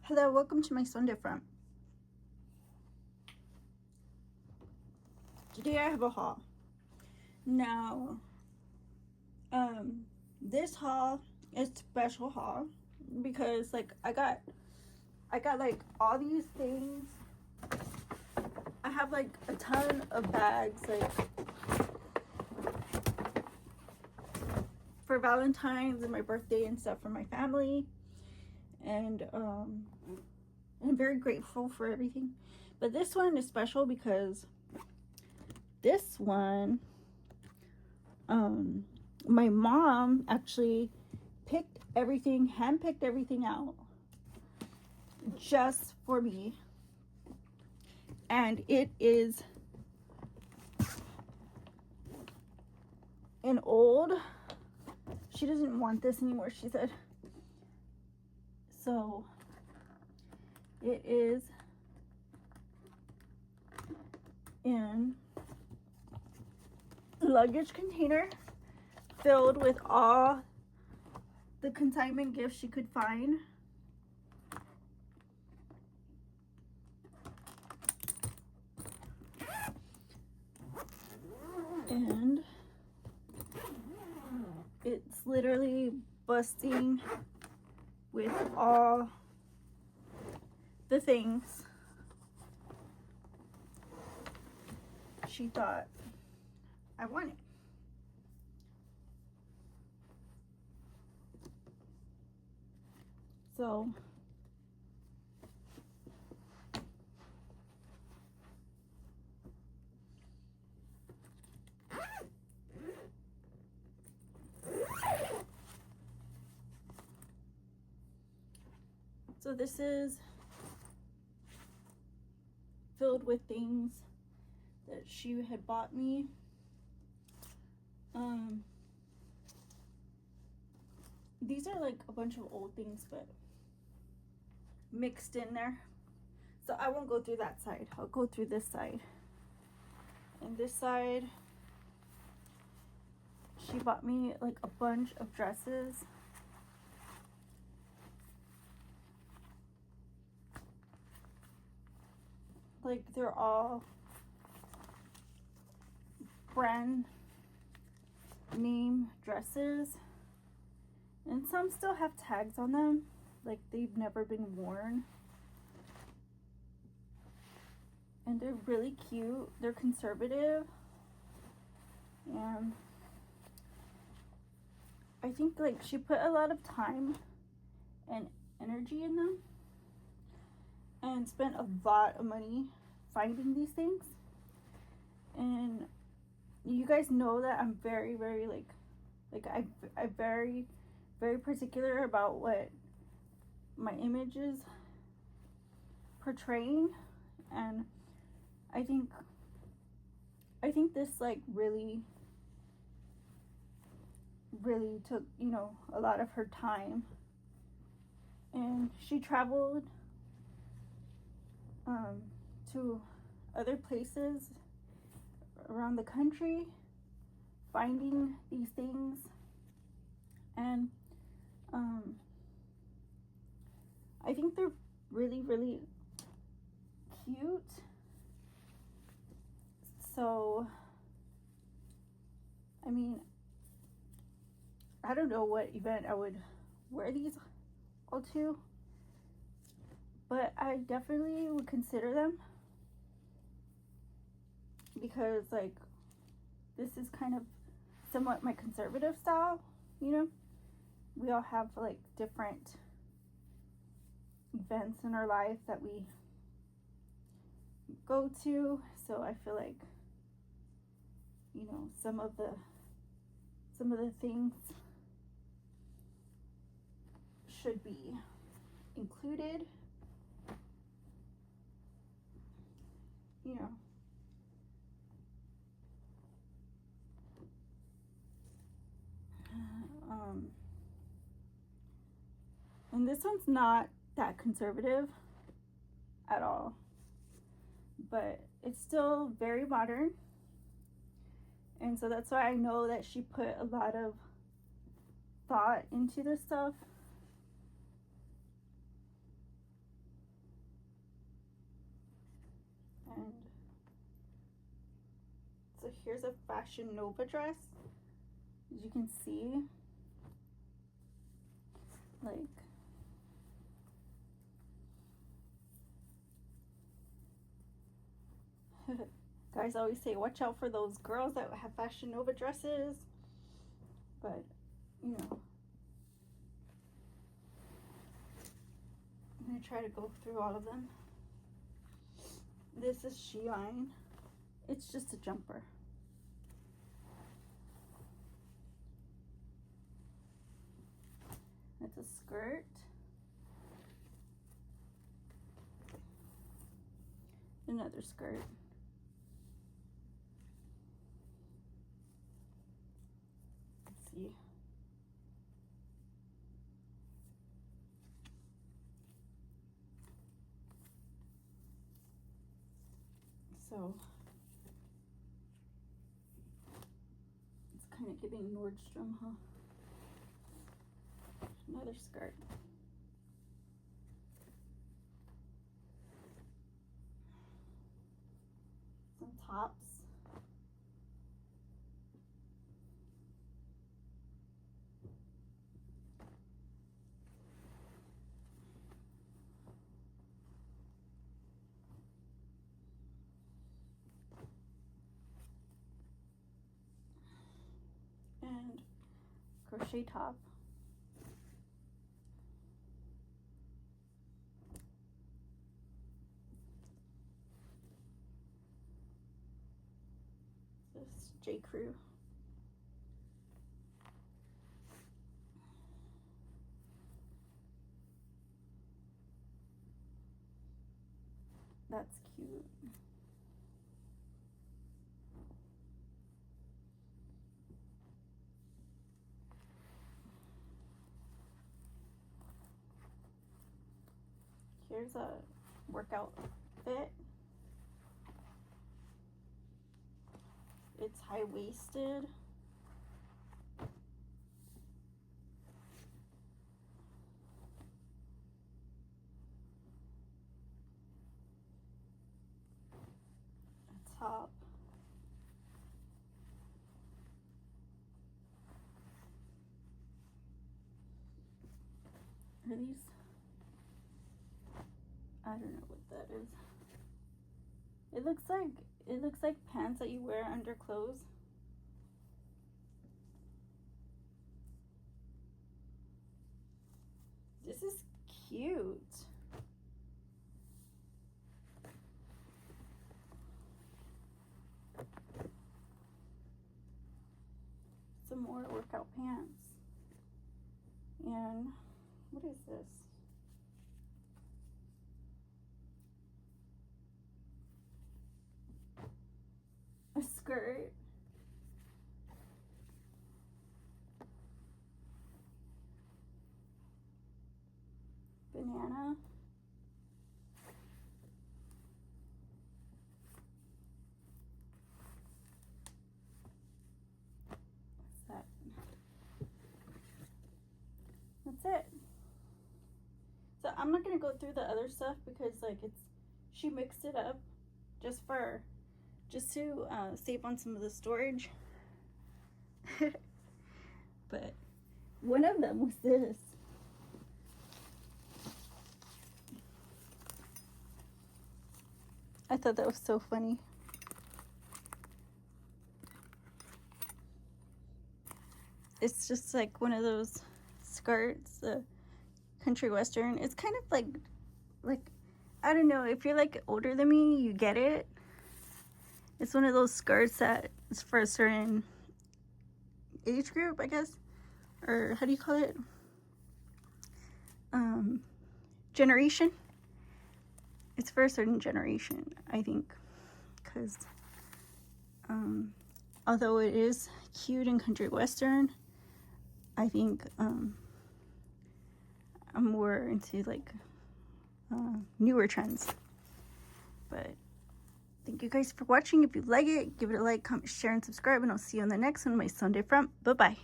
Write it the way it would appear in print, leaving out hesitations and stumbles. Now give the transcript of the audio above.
Hello, welcome to my Sunday front. Today I have a haul. Now, this haul is special haul because like I got like all these things. I have like a ton of bags like for Valentine's and my birthday and stuff for my family, and I'm very grateful for everything. But this one is special because this one, my mom actually handpicked everything out just for me. And it is an old, she doesn't want this anymore, she said. So it is in luggage container filled with all the consignment gifts she could find. And it's literally busting with all the things she thought I wanted. So this is filled with things that she had bought me. These are like a bunch of old things but mixed in there. So I won't go through that side. I'll go through this side. And this side, she bought me like a bunch of dresses. Like they're all brand name dresses. And some still have tags on them, like they've never been worn. And they're really cute. They're conservative. And I think like she put a lot of time and energy in them and spent a lot of money finding these things. And you guys know that I'm very, very like I'm very, very particular about what my image is portraying. And I think this like really took, you know, a lot of her time. And she traveled to other places around the country finding these things. And I think they're really, really cute. So I mean, I don't know what event I would wear these all to, but I definitely would consider them because like this is kind of somewhat my conservative style, you know. We all have like different events in our life that we go to, so I feel like, you know, some of the things should be included, you know. And this one's not that conservative at all, but it's still very modern. And so that's why I know that she put a lot of thought into this stuff. here's a Fashion Nova dress. As you can see, like, guys always say watch out for those girls that have Fashion Nova dresses, but you know, I'm gonna try to go through all of them. This is Shein. It's just a jumper. It's a skirt. Another skirt. Let's see. So it's kind of giving Nordstrom, huh? Another skirt. Some tops. And crochet top. This J. Crew. That's cute. Here's a workout fit. It's high-waisted. A top. Are these? I don't know what that is. It looks like pants that you wear under clothes. This is cute. Some more workout pants. And what is this? A skirt. Banana. What's that? That's it. So I'm not gonna go through the other stuff because like she mixed it up just to save on some of the storage. But one of them was this. I thought that was so funny. It's just like one of those skirts, country western. It's kind of like I don't know, if you're like older than me, you get it. It's one of those skirts that is for a certain age group, I guess, or how do you call it? Generation. It's for a certain generation, I think, because although it is cute and country western, I think I'm more into like newer trends. But thank you guys for watching. If you like it, give it a like, comment, share, and subscribe, and I'll see you on the next one. My Sunday front. Bye bye.